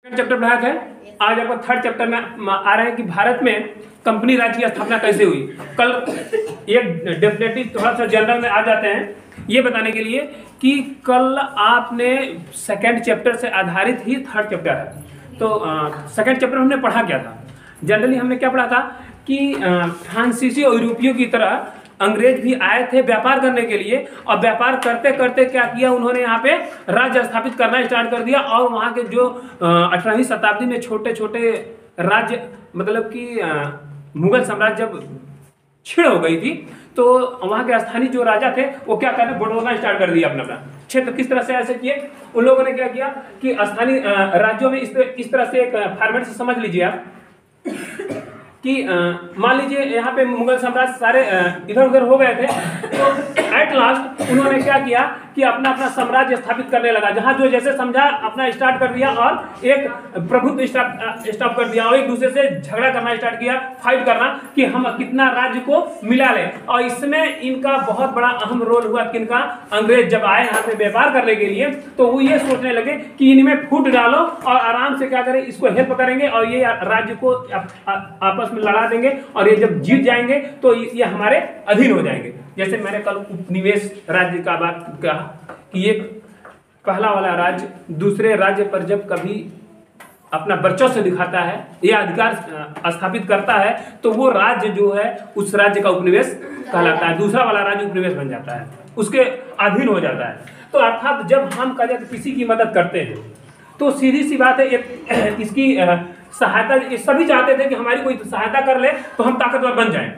Chapter पढ़ा है। आज आपका थर्ड चैप्टर में आ रहा है कि भारत में कंपनी राज्य की स्थापना कैसे हुई। कल एक डेफिनेटली थोड़ा सा जनरल में आ जाते हैं ये बताने के लिए कि कल आपने सेकंड चैप्टर से आधारित ही थर्ड चैप्टर है। तो सेकंड चैप्टर हमने पढ़ा क्या था। जनरली हमने क्या पढ़ा था कि फ्रांसीसी और यूरोपियों की तरह अंग्रेज भी आए थे व्यापार करने के लिए, और व्यापार करते करते क्या किया उन्होंने यहाँ पे राज्य स्थापित करना स्टार्ट कर दिया। और वहाँ के जो 18वीं शताब्दी में छोटे छोटे राज्य मतलब कि मुगल साम्राज्य जब छिड़ हो गई थी तो वहाँ के स्थानीय जो राजा थे वो क्या करने बटोरना स्टार्ट कर दिया अपना अपना क्षेत्र। किस तरह से ऐसे किए उन लोगों ने क्या किया कि स्थानीय राज्यों में इस तरह से एक फॉर्मेट से समझ लीजिए आप कि मान लीजिए यहाँ पे मुगल साम्राज्य सारे इधर उधर हो गए थे, तो एट लास्ट उन्होंने क्या किया कि अपना अपना साम्राज्य स्थापित करने लगा। जहाँ जो जैसे समझा अपना स्टार्ट कर दिया और एक प्रभुत्व स्टॉप कर दिया और एक दूसरे से झगड़ा करना स्टार्ट किया, फाइट करना कि हम कितना राज्य को मिला लें। और इसमें इनका बहुत बड़ा अहम रोल हुआ किनका, अंग्रेज जब आए यहाँ पे व्यापार करने के लिए तो वो ये सोचने लगे कि इनमें फूट डालो और आराम से क्या करें इसको हेल्प करेंगे और ये राज्य को आपस में लड़ा देंगे और ये जब जीत जाएंगे तो ये हमारे अधीन हो जाएंगे। जैसे मैंने कल उपनिवेश राज्य का बात कहा कि एक पहला वाला राज्य दूसरे राज्य पर जब कभी अपना वर्चस्व दिखाता है या अधिकार स्थापित करता है तो वो राज्य जो है उस राज्य का उपनिवेश कहलाता है। दूसरा वाला राज्य उपनिवेश बन जाता है, उसके अधीन हो जाता है। तो अर्थात जब हम किसी की मदद करते हैं तो सीधी सी बात है इसकी सहायता सभी चाहते थे कि हमारी कोई सहायता कर ले तो हम ताकतवर बन जाएं।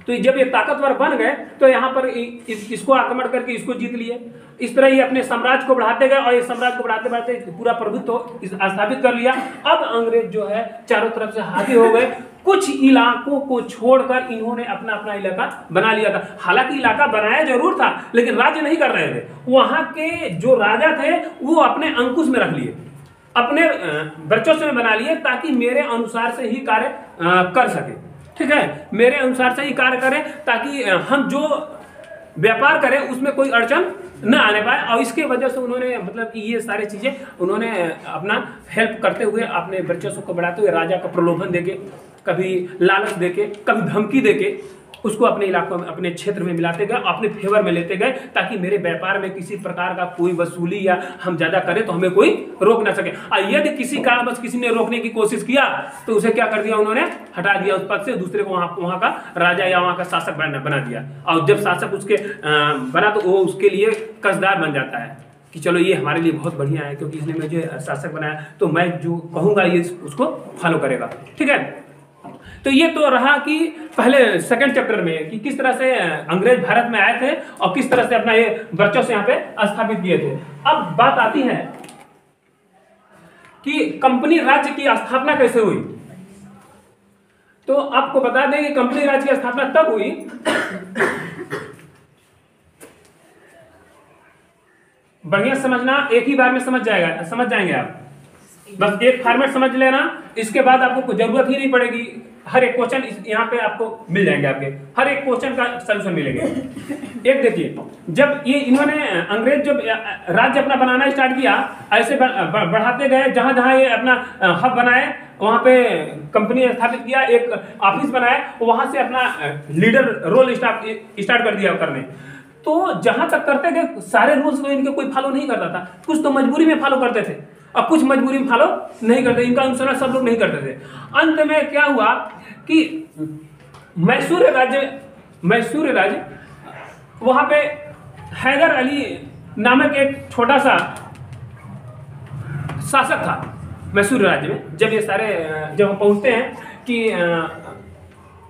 तो जब ये ताकतवर बन गए तो यहाँ पर इसको आक्रमण करके इसको जीत लिए। इस तरह ही अपने साम्राज्य को बढ़ाते गए और ये साम्राज्य को बढ़ाते बढ़ाते पूरा प्रभुत्व स्थापित कर लिया। अब अंग्रेज जो है चारों तरफ से हावी हो गए। कुछ इलाकों को छोड़कर इन्होंने अपना अपना इलाका बना लिया था। हालांकि इलाका बनाया जरूर था लेकिन राज्य नहीं कर रहे थे। वहां के जो राजा थे वो अपने अंकुश में रख लिए, अपने वर्चस्व में बना लिए ताकि मेरे अनुसार से ही कार्य कर सके। ठीक है, मेरे अनुसार से ही कार्य करें ताकि हम जो व्यापार करें उसमें कोई अड़चन न आने पाए। और इसके वजह से उन्होंने मतलब कि ये सारी चीजें उन्होंने अपना हेल्प करते हुए अपने वर्चस्व को बढ़ाते हुए राजा का प्रलोभन देके, कभी लालच देके, कभी धमकी देके उसको अपने इलाकों में अपने क्षेत्र में मिलाते गए, अपने फेवर में लेते गए ताकि मेरे व्यापार में किसी प्रकार का कोई वसूली या हम ज्यादा करें तो हमें कोई रोक ना सके। और यदि किसी कारणवश किसी ने रोकने की कोशिश किया तो उसे क्या कर दिया उन्होंने, हटा दिया उस पद से, दूसरे को वहां का राजा या वहां का शासक बना दिया। और जब शासक उसके बना तो वो उसके लिए कर्जदार बन जाता है कि चलो ये हमारे लिए बहुत बढ़िया है क्योंकि इसने मुझे शासक बनाया तो मैं जो कहूंगा ये उसको फॉलो करेगा। ठीक है, तो ये तो रहा कि पहले सेकंड चैप्टर में कि किस तरह से अंग्रेज भारत में आए थे और किस तरह से अपना ये वर्चस्व यहाँ पे स्थापित किए थे। अब बात आती है कि कंपनी राज्य की स्थापना कैसे हुई। तो आपको बता दें कि कंपनी राज्य की स्थापना तब हुई बढ़िया समझना, एक ही बार में समझ जाएंगे आप। बस एक फॉर्मेट समझ लेना, इसके बाद आपको जरूरत ही नहीं पड़ेगी। हर एक क्वेश्चन यहाँ पे आपको मिल जाएंगे, आपके हर एक क्वेश्चन का सलूशन मिलेगा। एक देखिए, जब ये इन्होंने अंग्रेज जब राज्य अपना बनाना स्टार्ट किया, ऐसे बढ़ाते गए, जहां जहां ये अपना हब बनाए वहां पे कंपनी स्थापित किया, एक ऑफिस बनाए, वहां से अपना लीडर रोल स्टार्ट कर दिया करने। तो जहां तक करते गए सारे रूल्स को इनके कोई फॉलो नहीं करता था, कुछ तो मजबूरी में फॉलो करते थे और कुछ मजबूरी में फॉलो नहीं करते। इनका अनुसरण सब लोग नहीं करते थे। अंत में क्या हुआ कि मैसूर राज्य वहां पे हैदर अली नामक एक छोटा सा शासक था मैसूर राज्य में। जब ये सारे जब हम पहुंचते हैं कि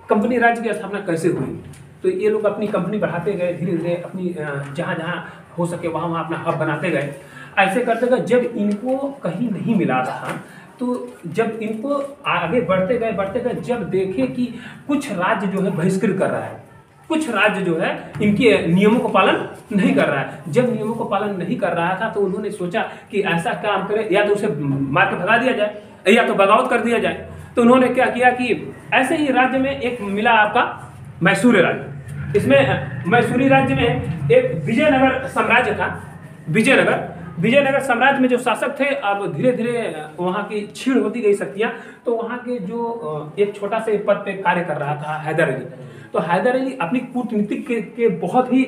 कंपनी राज्य की स्थापना कैसे हुई तो ये लोग अपनी कंपनी बढ़ाते गए, धीरे धीरे अपनी जहां जहां हो सके वहां अपना हब बनाते गए। ऐसे करते गए, जब इनको कहीं नहीं मिला था तो जब इनको आगे बढ़ते गए, जब देखे कि कुछ राज्य जो है बहिष्कृत कर रहा है, कुछ राज्य जो है इनके नियमों को पालन नहीं कर रहा है। जब नियमों को पालन नहीं कर रहा था तो उन्होंने सोचा कि ऐसा काम करे, या तो उसे मार के भगा दिया जाए या तो बगावत कर दिया जाए। तो उन्होंने क्या किया कि ऐसे ही राज्य में एक मिला आपका मैसूर राज्य। इसमें मैसूरी राज्य में एक विजयनगर साम्राज्य था, विजयनगर। विजयनगर साम्राज्य में जो शासक थे, अब धीरे धीरे वहाँ की छीड़ होती गई शक्तियाँ। तो वहाँ के जो एक छोटा से पद पे कार्य कर रहा था हैदर अली, तो हैदर अली अपनी कूटनीति के बहुत ही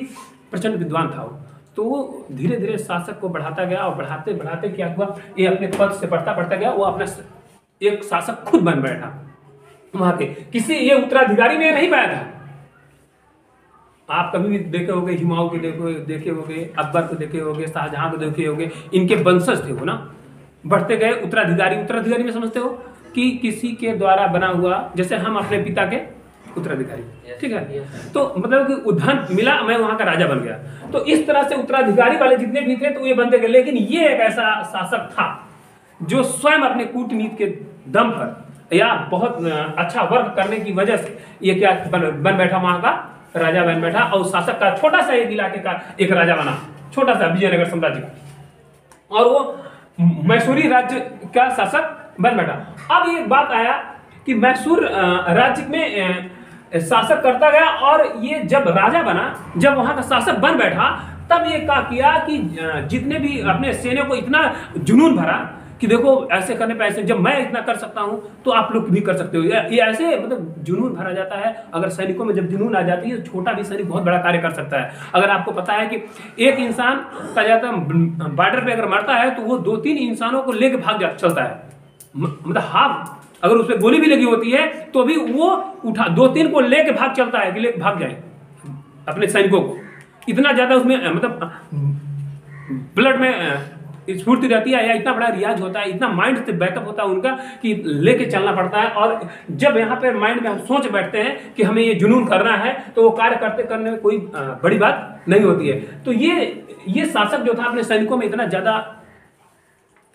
प्रचंड विद्वान था वो। तो वो धीरे धीरे शासक को बढ़ाता गया, और बढ़ाते बढ़ाते क्या हुआ, ये अपने पद से बढ़ता गया, वो अपना एक शासक खुद बन बैठा वहाँ के। किसी ये उत्तराधिकारी में नहीं पाया था। आप कभी भी देखे होंगे, हुमायूं के देखे होंगे, अकबर को देखे होंगे, शाहजहां को देखे होंगे, इनके वंशज थे वो ना। बढ़ते गए उत्तराधिकारी में समझते हो कि किसी के द्वारा बना हुआ, जैसे हम अपने पिता के उत्तराधिकारी, ठीक है। तो मतलब कि धन मिला, मैं वहां का राजा बन गया। तो इस तरह से उत्तराधिकारी वाले जितने भी थे तो ये बनते गए। लेकिन ये एक ऐसा शासक था जो स्वयं अपने कूटनीति के दम पर या बहुत अच्छा वर्क करने की वजह से ये क्या बन बैठा, वहां का राजा बन बैठा, और शासक का छोटा सा एक इलाके का एक राजा बना, छोटा सा विजयनगर साम्राज्य का, और वो मैसूरी राज्य का शासक बन बैठा। अब ये बात आया कि मैसूर राज्य में शासक करता गया, और ये जब राजा बना, जब वहां का शासक बन बैठा, तब ये क्या किया कि जितने भी अपने सैनिकों को इतना जुनून भरा कि देखो ऐसे करने पे ऐसे, जब मैं इतना कर सकता हूं तो आप लोग भी कर सकते हो। ये ऐसे मतलब जुनून भरा जाता है। अगर सैनिकों में जब जुनून आ जाती है तो छोटा भी सैनिक बहुत बड़ा कार्य कर सकता है। अगर आपको पता है कि एक इंसान कहा जाता है बॉर्डर पे अगर मरता है तो वो 2-3 इंसानों को लेकर चलता है, मतलब हाफ अगर उस पर गोली भी लगी होती है तो भी वो उठा 2-3 को लेके चलता है कि भाग जाए अपने सैनिकों को। इतना ज्यादा उसमें मतलब ब्लड में स्फूर्ति रहती है, या इतना बड़ा रियाज होता है, इतना माइंड से बैकअप होता है उनका कि लेके चलना पड़ता है। और जब यहाँ पे माइंड में हम सोच बैठते हैं कि हमें ये जुनून करना है, तो वो कार्य करने में कोई बड़ी बात नहीं होती है। तो ये शासक जो था अपने सैनिकों में इतना ज्यादा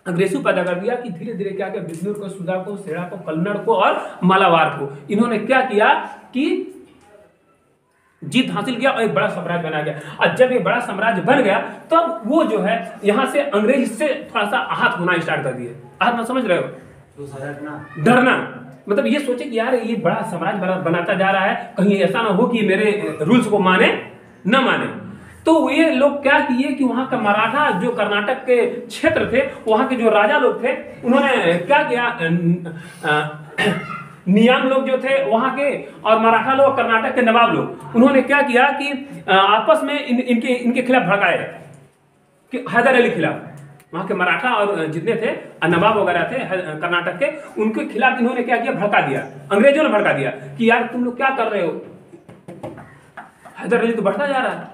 अग्रेसिव पैदा कर दिया कि धीरे धीरे क्या किया, बिजनौर को, सुधा को, सेड़ा को, कन्नड़ को और मालावार को इन्होंने क्या किया कि जीत हासिल किया और एक बड़ा साम्राज्य बना गया। और जब ये बड़ा साम्राज्य बन गया तब वो जो है यहाँ से अंग्रेज से थोड़ा सा आहत होना स्टार्ट कर दिए। आहत ना समझ रहे हो, डरना, मतलब ये सोचे कि यार ये बड़ा साम्राज्य बनाता जा रहा है, कहीं ऐसा ना हो कि मेरे रूल्स को माने न माने। तो ये लोग क्या किए कि वहां का मराठा जो कर्नाटक के क्षेत्र थे, वहां के जो राजा लोग थे, उन्होंने क्या किया, नियाम लोग जो थे वहां के और मराठा लोग, कर्नाटक के नवाब लोग, उन्होंने क्या किया कि आपस में इनके खिलाफ भड़काए कि हैदर अली खिलाफ। वहां के मराठा और जितने थे नवाब वगैरह थे कर्नाटक के, उनके खिलाफ इन्होंने क्या किया, भड़का दिया। अंग्रेजों ने भड़का दिया कि यार तुम लोग क्या कर रहे हो, हैदर अली तो बढ़ता जा रहा है,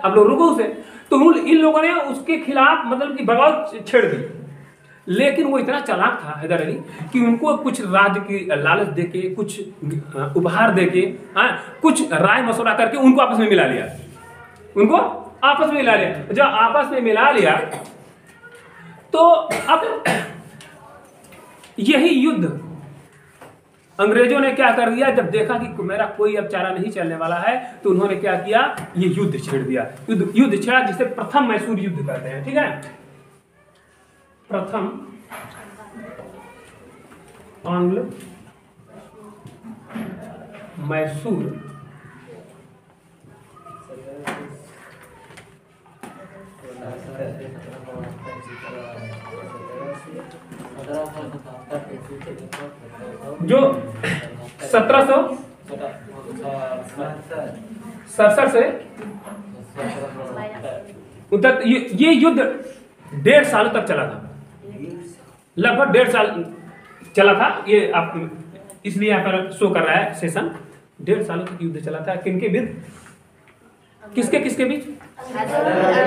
अब लोग रुको उसे। तो इन लोगों ने उसके खिलाफ मतलब कि बगावत छेड़ दी। लेकिन वो इतना चालाक था हैदर अली कि उनको कुछ राज्य की लालच देके, कुछ उपहार देके, कुछ राय मशवरा करके उनको आपस में मिला लिया। जब आपस में मिला लिया तो अब यही युद्ध अंग्रेजों ने क्या कर दिया, जब देखा कि मेरा कोई अब चारा नहीं चलने वाला है, तो उन्होंने क्या किया, ये युद्ध छेड़ दिया। युद्ध छेड़ा जिसे प्रथम मैसूर युद्ध कहते हैं, ठीक है। प्रथम आंग्ल मैसूर जो 1767 से ये युद्ध 1.5 साल तक चला था, लगभग 1.5 साल चला था। ये आप इसलिए यहाँ पर शो कर रहा है सेशन, 1.5 सालों तक युद्ध चला था। किनके बीच, किसके बीच,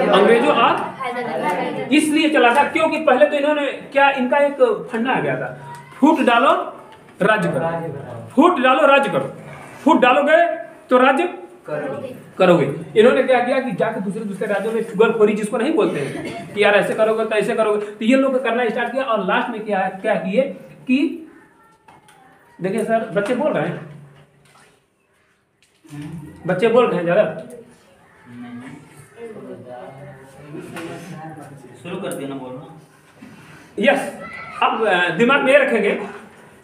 अंग्रेजों और, इसलिए चला था क्योंकि पहले तो इन्होंने क्या, इनका एक फंडा आ गया था, फूट डालो राज्य करो, फूट डालो राज्य करो, फूट डालोगे तो राज्य करोगे। इन्होंने क्या किया कि जाकर दूसरे राज्यों में चुगलखोरी, जिसको नहीं बोलते हैं कि यार ऐसे करोगे तो ऐसे करोगे, तो ये लोग करना स्टार्ट किया। और लास्ट में क्या किए कि देखिए सर, बच्चे बोल रहे हैं, बच्चे बोल रहे हैं, ज्यादा शुरू कर देना बोलना। यस, अब दिमाग में ये रखेंगे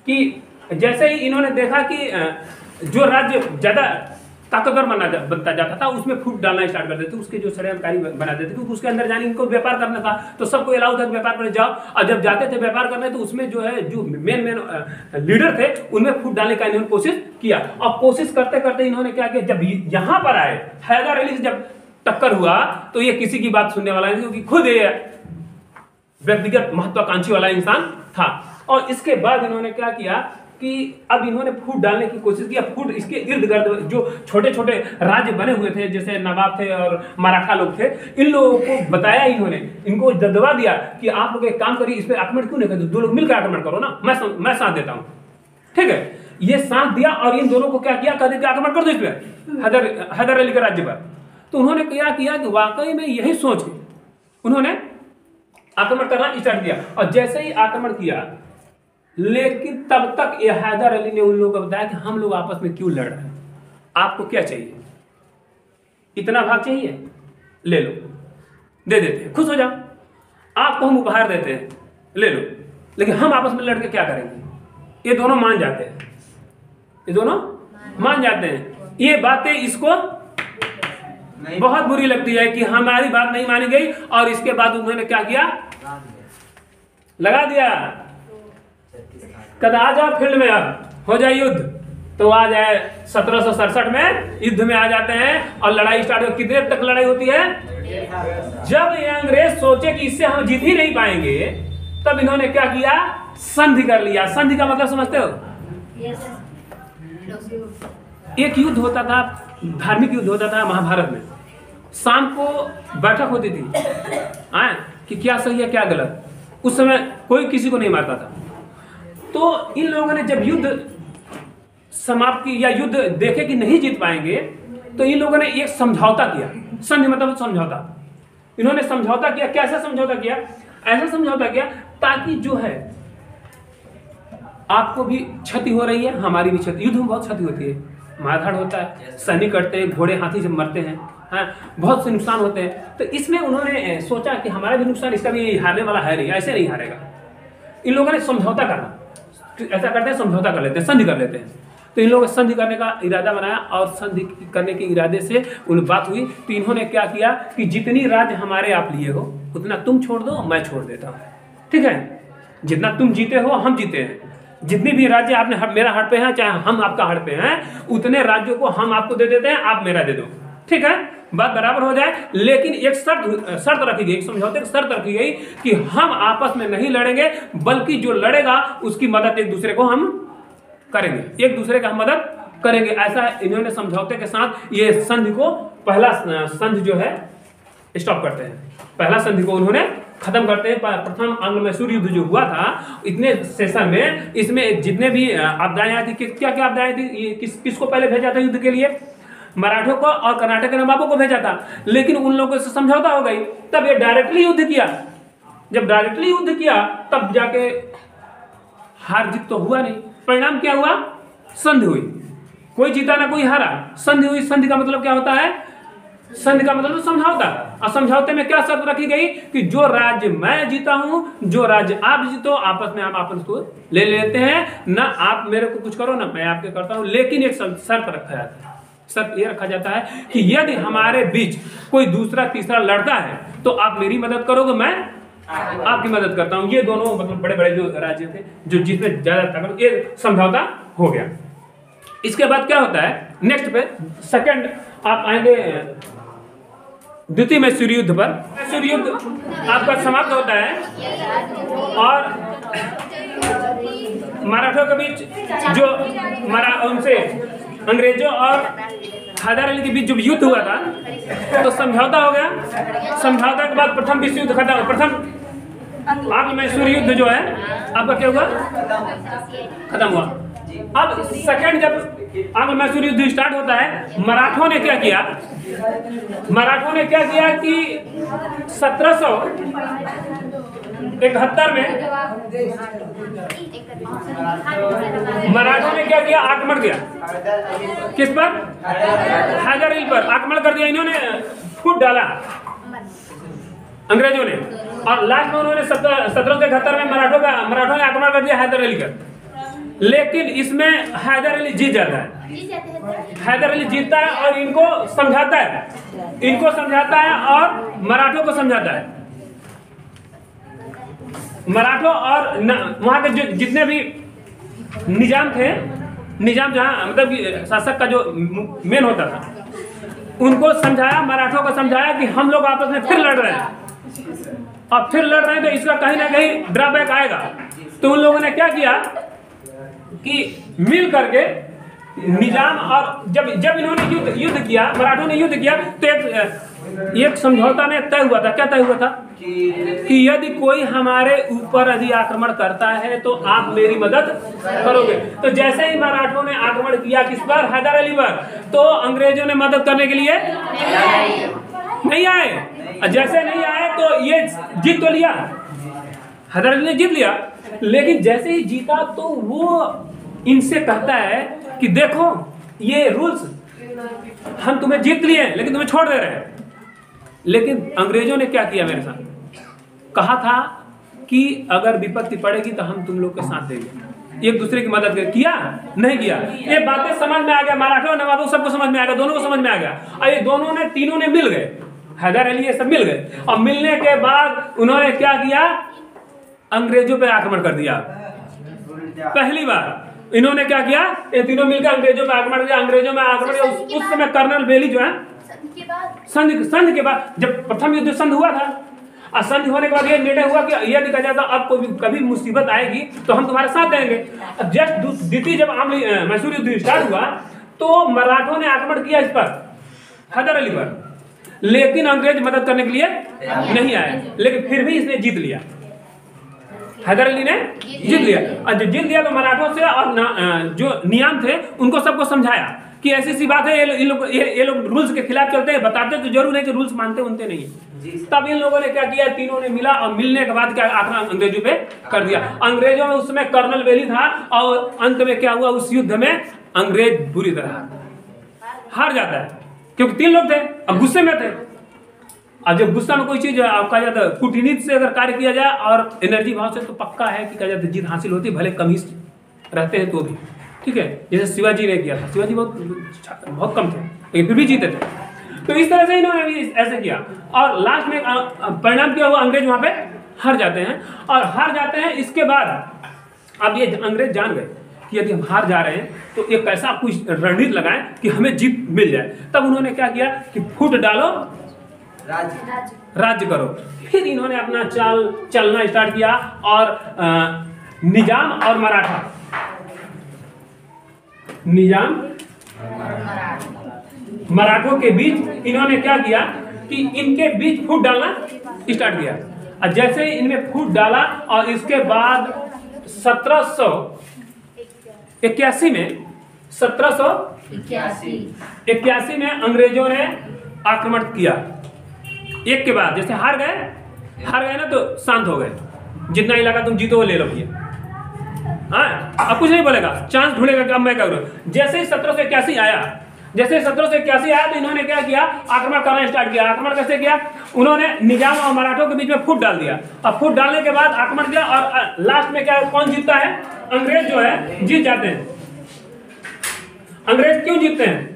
कि जैसे ही इन्होंने देखा कि जो राज्य ज्यादा ताकतवर बनता जाता था, उसमें फूट डालना स्टार्ट कर देते थे, उसके जो षड्यंत्रकारी बना देते थे, उसके अंदर जाने इनको व्यापार करना था, तो सबको अलाउ था व्यापार करने जाओ। और जब जाते थे व्यापार करने तो उसमें जो है जो मेन लीडर थे उनमें फूट डालने का इन्होंने कोशिश किया। और कोशिश करते करते इन्होंने क्या किया, जब यहाँ पर आए हैदर अली से जब टक्कर हुआ तो ये किसी की बात सुनने वाला नहीं, क्योंकि खुद ये व्यक्तिगत महत्वाकांक्षी वाला इंसान था। और इसके बाद इन्होंने क्या किया कि अब इन्होंने फूट डालने की कोशिश की। फूट इसके इर्द गिर्द जो छोटे छोटे राज्य बने हुए थे, जैसे नवाब थे और मराठा लोग थे, इन लोगों को बताया इन्होंने, इनको दबा दिया कि आप लोग एक काम करिए, इस पर आक्रमण क्यों नहीं करते, दो लोग मिलकर आक्रमण करो ना, मैं साथ देता हूं। ठीक है, ये साथ दिया और इन दोनों को क्या किया, कहते आक्रमण कर दो इस पर, हैदर अली के राज्य पर। तो उन्होंने क्या किया कि वाकई में यही सोच के उन्होंने आक्रमण करना स्टार्ट किया। और जैसे ही आक्रमण किया, लेकिन तब तक ये हैदर अली ने उन लोगों को बताया कि हम लोग आपस में क्यों लड़ रहे हैं, आपको क्या चाहिए, इतना भाग चाहिए, ले लो, दे देते हैं, खुश हो जाओ, आपको हम उपहार देते हैं, ले लो, लेकिन हम आपस में लड़ के क्या करेंगे। ये दोनों मान जाते हैं, ये दोनों मान जाते हैं। ये बातें इसको बहुत बुरी लगती है कि हमारी बात नहीं मानी गई, और इसके बाद उन्होंने क्या किया, लगा दिया, कहता आ जाओ फील्ड में, अब हो जाए युद्ध। तो आ जाए 1767 में युद्ध में आ जाते हैं और लड़ाई स्टार्ट हो। कितने तक लड़ाई होती है, जब ये अंग्रेज सोचे कि इससे हम जीत ही नहीं पाएंगे, तब इन्होंने क्या किया, संधि कर लिया। संधि का मतलब समझते हो, एक युद्ध होता था, धार्मिक युद्ध होता था महाभारत में, शाम को बैठक होती थी कि क्या सही है क्या गलत। उस समय कोई किसी को नहीं मारता था। तो इन लोगों ने जब युद्ध समाप्त की या युद्ध देखे कि नहीं जीत पाएंगे, तो इन लोगों ने एक समझौता किया। संधि मतलब समझौता। इन्होंने समझौता किया। कैसा समझौता किया, ऐसा समझौता किया ताकि जो है आपको भी क्षति हो रही है, हमारी भी क्षति, युद्ध में बहुत क्षति होती है, मारधाड़ होता है, सैनिक कटते हैं, घोड़े हाथी जब मरते हैं, हाँ, बहुत से नुकसान होते हैं। तो इसमें उन्होंने सोचा कि हमारा भी नुकसान, इसका भी हारने वाला है नहीं, ऐसे नहीं हारेगा। इन लोगों ने समझौता करना, ऐसा करते हैं, समझौता कर लेते हैं, संधि कर लेते हैं। तो इन लोगों ने संधि करने का इरादा बनाया, और संधि करने के इरादे से उन बात हुई। तो इन्होंने क्या किया कि जितनी राज्य हमारे आप लिए हो उतना तुम छोड़ दो, मैं छोड़ देता हूँ, ठीक है, जितना तुम जीते हो हम जीते हैं, जितनी भी राज्य आपने मेरा हड़ पे है, चाहे हम आपका हड़ पे हैं, उतने राज्यों को हम आपको दे देते हैं, आप मेरा दे दो, ठीक है, बात बराबर हो जाए। लेकिन एक शर्त रखी गई, समझौते की शर्त रखी गई कि हम आपस में नहीं लड़ेंगे, बल्कि जो लड़ेगा उसकी मदद एक दूसरे को हम करेंगे, एक दूसरे का हम मदद करेंगे। ऐसा इन्होंने समझौते के साथ ये संधि को, पहला संधि जो है स्टॉप करते हैं, पहला संधि को उन्होंने खत्म करते हैं। प्रथम आंग्ल मैसूर युद्ध जो हुआ था, इतने सेशन में, इसमें जितने भी आपदाएं आई थी, क्या क्या आपदाएं थी, किसको पहले भेजा था युद्ध के लिए, मराठों को और कर्नाटक के नवाबों को भेजा था। लेकिन उन लोगों से समझौता हो गई, तब ये डायरेक्टली युद्ध किया। जब डायरेक्टली युद्ध किया तब जाके हार जीत तो हुआ नहीं, परिणाम क्या हुआ, संधि हुई, कोई जीता ना कोई हारा, संधि हुई। संधि का मतलब क्या होता है, संधि का मतलब समझौता। और समझौते में क्या शर्त रखी गई कि जो राज्य मैं जीता हूं, जो राज्य आप जीतो, आपस में हम आपस को ले लेते हैं, ना आप मेरे को कुछ करो ना मैं आपके करता हूं। लेकिन एक शर्त रखा जाता है, शर्त यह रखा जाता है कि यदि हमारे बीच कोई दूसरा तीसरा लड़ता है तो आप मेरी मदद करोगे, मैं आपकी मदद करता हूं। ये दोनों मतलब बड़े बड़े जो राज्य थे, जो जिसमें ज्यादा ताकत, ये समझौता हो गया। इसके बाद क्या होता है, नेक्स्ट पे सेकंड आप आएंगे द्वितीय मैसूर युद्ध पर। मैसूर युद्ध आपका समाप्त होता है और मराठों के बीच जो उनसे अंग्रेजों और हैदर अली के बीच जो युद्ध हुआ था, तो समझौता हो गया। समझौता के बाद प्रथम विश्व युद्ध खत्म। प्रथम आंग्ल मैसूर युद्ध जो है आपका क्या हुआ, खत्म हुआ। अब सेकंड जब आंग्ल मैसूर युद्ध स्टार्ट होता है, मराठों ने क्या किया, मराठों ने क्या किया कि 1771 में मराठों ने क्या किया, आक्रमण किया, किस पर, हैदर अली पर आक्रमण कर दिया। इन्होंने फूट डाला अंग्रेजों ने, और लास्ट में उन्होंने 1771 में मराठों ने आक्रमण कर दिया हैदर अली का। लेकिन इसमें हैदर अली जीत जाता है। हैदर अली जीतता है और इनको समझाता है और मराठों को समझाता है। मराठों और वहां के जो जितने भी निजाम थे, निजाम जहां मतलब कि शासक का जो मेन होता था, उनको समझाया, मराठों को समझाया कि हम लोग आपस में फिर लड़ रहे हैं, अब फिर लड़ रहे हैं तो इसका कहीं ना कहीं ड्रॉबैक आएगा। तो उन लोगों ने क्या किया कि मिल करके निजाम और जब इन्होंने युद्ध किया, मराठों ने युद्ध किया, तो एक समझौता में तय हुआ था। क्या तय हुआ था कि यदि कोई हमारे ऊपर यदि आक्रमण करता है तो आप मेरी मदद करोगे। तो जैसे ही मराठों ने आक्रमण किया किस पर, हैदर अली पर, तो अंग्रेजों ने मदद करने के लिए नहीं आए। जैसे नहीं आए तो ये जीत तो लिया, हैदर अली ने जीत लिया, लेकिन जैसे ही जीता तो वो इनसे कहता है कि देखो ये रूल्स हम तुम्हें जीत लिए लेकिन तुम्हें छोड़ दे रहे हैं। लेकिन अंग्रेजों ने क्या किया मेरे साथ, कहा था कि अगर विपत्ति पड़ेगी तो हम तुम लोग के साथ देंगे, एक दूसरे की मदद कर, किया नहीं किया। ये बातें समझ में आ गया, मराठों नवाबों सबको समझ में आ गया, दोनों को समझ में आ गया। और ये दोनों ने, तीनों ने मिल गए, हैदर अली ये सब मिल गए, और मिलने के बाद उन्होंने क्या किया, अंग्रेजों पे आक्रमण कर दिया। पहली बार इन्होंने क्या किया, ये तीनों मिलकर अंग्रेजों पे आक्रमण किया। अंग्रेजों में आक्रमण किया। उस समय कर्नल बेली जो है, संधि के बाद जब प्रथम युद्ध संधि हुआ था, और संधि होने के बाद ये निर्णय हुआ कि यह देखा जाता अब कभी मुसीबत आएगी तो हम तुम्हारे साथ देंगे। जस्ट द्वितीय जब मैसूर युद्ध स्टार्ट हुआ तो मराठों ने आक्रमण किया इस पर, हैदर अली पर, लेकिन अंग्रेज मदद करने के लिए नहीं आए, लेकिन फिर भी इसने जीत लिया, हैदर अली ने जीत लिया। और जब जीत लिया तो मराठों से और जो नियम थे उनको सबको समझाया कि ऐसी सी बात है, ये लोग रूल्स के खिलाफ चलते हैं, बताते तो जरूर है कि रूल्स मानते उनते नहीं है। तब इन लोगों ने क्या किया, तीनों ने मिला और मिलने के बाद क्या आक्रमण अंग्रेजों पे कर दिया। अंग्रेजों में उस समय कर्नल बेली था, और अंत में क्या हुआ, उस युद्ध में अंग्रेज बुरी तरह हार जाता है, क्योंकि 3 लोग थे और गुस्से में थे। अब जब गुस्सा में कोई चीज कहा जाता है, कूटनीति से अगर कार्य किया जाए और एनर्जी भाव से, तो पक्का है कि कहा जाता है जीत हासिल होती, भले कम ही रहते हैं तो भी, ठीक है। जैसे शिवाजी ने किया था, शिवाजी बहुत कम थे लेकिन फिर भी जीते थे। तो इस तरह से इन्होंने भी ऐसे किया, और लास्ट में परिणाम क्या हुआ, अंग्रेज वहां पे हार जाते हैं। और हार जाते हैं, इसके बाद अब ये अंग्रेज जान गए कि यदि हम हार जा रहे हैं तो एक ऐसा कुछ रणनीति लगाएं कि हमें जीत मिल जाए। तब उन्होंने क्या किया कि फूट डालो, राज्य करो। फिर इन्होंने अपना चलना स्टार्ट किया, और निजाम और मराठा, निजाम मराठों के बीच इन्होंने क्या किया कि इनके बीच फूट डालना स्टार्ट किया। और जैसे ही इनमें फूट डाला, और इसके बाद 1781 में अंग्रेजों ने आक्रमण किया। एक के बाद जैसे हार गए ना तो शांत हो गए, जितना इलाका तुम जीतो वो ले लो भैया, हाँ अब कुछ नहीं बोलेगा, चांस ढूंढेगा कि अब मैं क्या करूं। जैसे ही 1781 आया, तो इन्होंने क्या किया, आक्रमण करना स्टार्ट किया। आक्रमण कैसे किया, उन्होंने निजाम और मराठों के बीच में फूट डाल दिया, और फूट डालने के बाद आक्रमण किया, और लास्ट में क्या, कौन जीतता है, अंग्रेज जो है जीत जाते हैं। अंग्रेज क्यों जीतते हैं,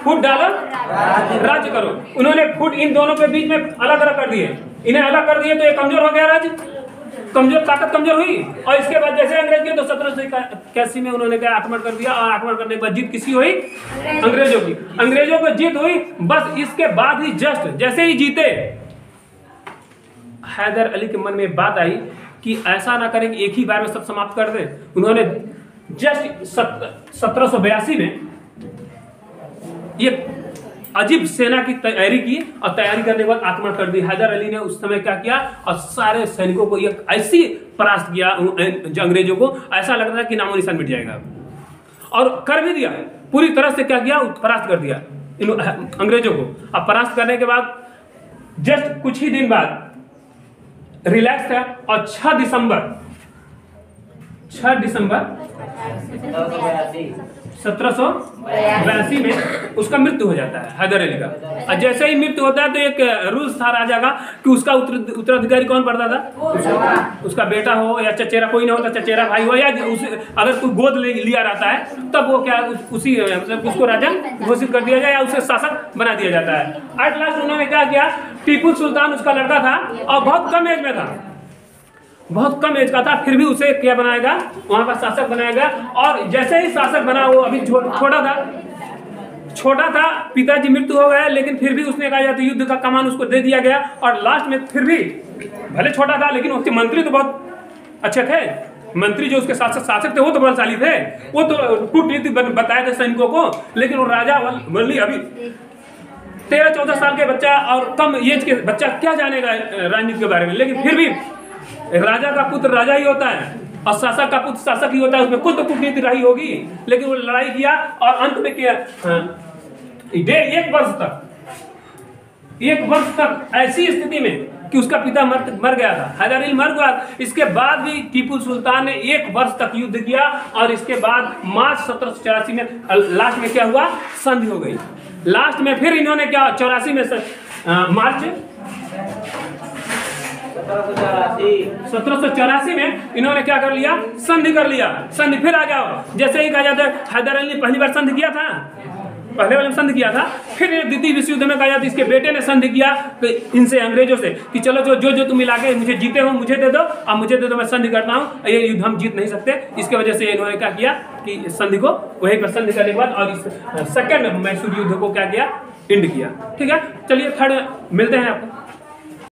फूट डालो राज्य करो। उन्होंने फूट इन दोनों के बीच में अलग अलग कर दिए, इन्हें अलग कर दिए तो ये कमजोर हो गया राज्य, ताकत कमजोर हुई। और इसके बाद जैसे अंग्रेज के, तो 1781 में उन्होंने क्या आक्रमण कर दिया, और आक्रमण करने के बाद जीत किसकी हुई, अंग्रेजों की। अंग्रेजों को जीत हुई। बस इसके बाद ही जस्ट जैसे ही जीते, हैदर अली के मन में बात आई कि ऐसा ना करें कि एक ही बार में सब समाप्त कर दें। उन्होंने जस्ट 1782 में ये अजीब सेना की तैयारी की, और तैयारी करने के बाद आक्रमण कर दी। हैदर अली ने उस समय क्या किया, और सारे सैनिकों को एक ऐसी परास्त किया, अंग्रेजों को ऐसा लग रहा था कि नामो निशान मिट जाएगा, और कर भी दिया पूरी तरह से। क्या किया, परास्त कर दिया अंग्रेजों को। अब परास्त करने के बाद जस्ट कुछ ही दिन बाद रिलैक्स था, और 6 दिसंबर 1782 में उसका मृत्यु हो जाता है हैदर अली का। और जैसे ही मृत्यु होता है तो एक रूल्स था राजा का कि उसका उत्तराधिकारी कौन पड़ता था, उसका बेटा हो या चचेरा, कोई ना होता, चचेरा भाई हो, या अगर कोई गोद लिया रहता है तब वो क्या उसी मतलब उसको राजा घोषित कर दिया जाए या उसे शासक बना दिया जाता है। एट लास्ट उन्होंने क्या किया, टीपू सुल्तान उसका लड़का था और बहुत कम एज में था, बहुत कम एज का था, फिर भी उसे क्या बनाएगा, वहां का शासक बनाएगा। और जैसे ही शासक बना, वो अभी छोटा था, पिताजी मृत्यु हो गया, लेकिन फिर भी उसने कहा जाता युद्ध का कमान उसको दे दिया गया। और लास्ट में फिर भी भले छोटा था लेकिन उसके मंत्री तो बहुत अच्छे थे, मंत्री जो उसके शासक थे वो तो बलशाली थे, वो तो कूटनीति बताए थे सैनिकों को। लेकिन वो राजा वल्ली अभी 13-14 साल के बच्चा और कम एज के बच्चा क्या जानेगा राजनीति के बारे में। लेकिन फिर भी राजा का पुत्र राजा ही होता है और शासक का पुत्र शासक ही होता है, उसमें कुछ तो कूटनीति रही होगी। लेकिन वो लड़ाई किया और अंत में किया 1 वर्ष तक ऐसी स्थिति में कि उसका पिता मर गया था, हैदर अली मर गया। इसके बाद भी टीपू सुल्तान ने 1 वर्ष तक युद्ध किया और इसके बाद मार्च 1784 में लास्ट में क्या हुआ, संधि हो गई। लास्ट में फिर इन्होंने क्या 84 में मार्च 1784 में इन्होंने क्या कर लिया, संधि कर लिया। संधि फिर आ जाओ, जैसे ही कहा जाता है हैदर अली ने पहली बार संधि किया था, पहले वाले में संधि किया था, फिर द्वितीय विश्व युद्ध में कहा जाता है इसके बेटे ने संधि किया इनसे, अंग्रेजों से, कि चलो जो तुम मिला के मुझे जीते हो मुझे दे दो, और मुझे दे दो, मैं संधि करता हूँ, ये युद्ध हम जीत नहीं सकते। इसके वजह से इन्होंने क्या किया कि संधि को वहीं पर संधि करने के बाद और इस सेकेंड मैसूर युद्ध को क्या किया, एंड किया। ठीक है, चलिए थर्ड मिलते हैं आपको।